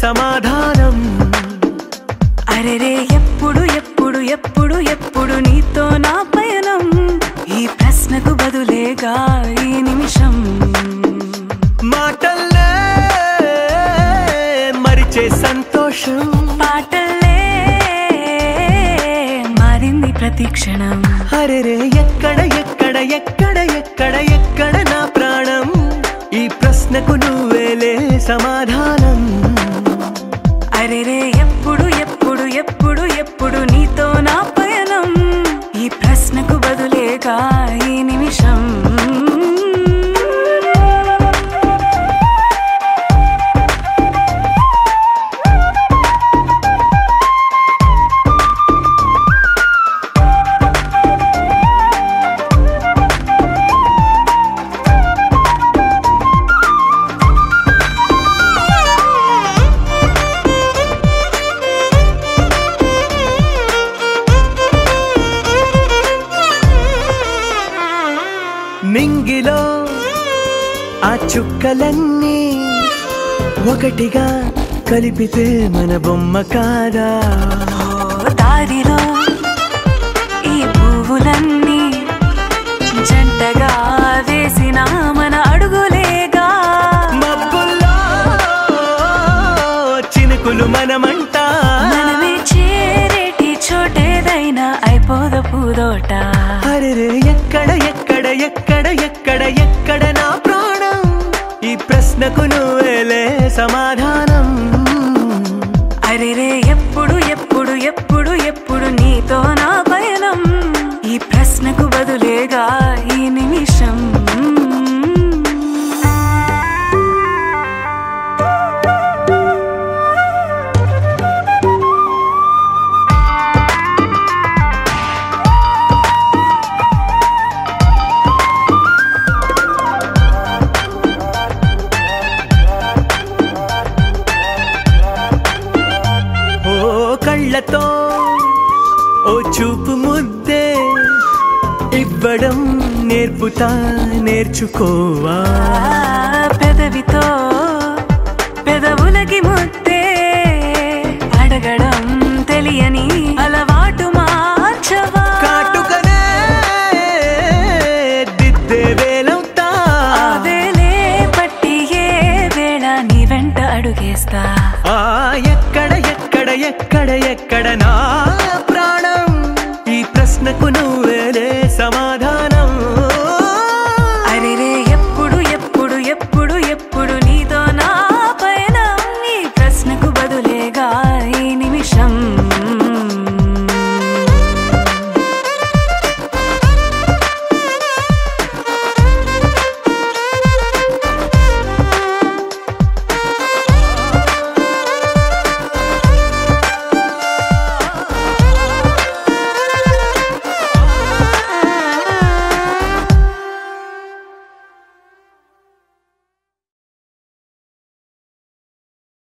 సమాధానం అరెరే ఎప్పుడు ఎప్పుడు ఎప్పుడు ఎప్పుడు నీతో నా పయనం ఈ ప్రశ్నకు బదులేగా ఈ నిమిషం మాటల్లే మరిచే సంతోషం పాటల్లే మారింది ప్రతి క్షణం అరెరే ఎక్కడ ఎక్కడ ఎక్కడ ఎక్కడ ఎక్కడ నా ప్రాణం ఈ ప్రశ్నకు నువ్వేలే సమాధానం అరెరే ఎప్పుడు ఎప్పుడు ఎప్పుడు ఎప్పుడు నీతో నా పయనం ఈ ప్రశ్నకు బదులేగా ఈ నిమిషం మింగిలో ఆ చుక్కలన్నీ ఒకటిగా కలిపితే మన బొమ్మ కాదా దారిలో ఈ పువ్వులన్నీ జంటగా వేసిన మన అడుగులేగా మబ్బుల్లో చినుకులు మనమంట మనమే చేరేటి చోటేదైనా అయిపోద పూదోట అరెరే ఎక్కడ ఎక్కడ ఎక్కడ ఎక్కడ ఎక్కడ నా ప్రాణం ఈ ప్రశ్నకు నువ్వేలే సమాధానం అరెరే ఎప్పుడు ఎప్పుడు ఎప్పుడు ఎప్పుడు నీతో నా పయనం ఈ ప్రశ్నకు బదులేగా ఈ నిమిషం కళ్ళతో ఓ చూపు ముద్దే ఇవ్వడం నేర్పుతా నేర్చుకోవా పెదవితో పెదవులకి ముద్దే అడగడం తెలియని అలవాటు మార్చవా కాటుకనే దిద్దే వేలవుతా వేలే పట్టి ఏ వేళ నీ వెంట అడుగేస్తా ఎక్కడ ఎక్కడ ఎక్కడ ఎక్కడ నా ప్రాణం ఈ ప్రశ్నకు నువ్వేలే సమాధానం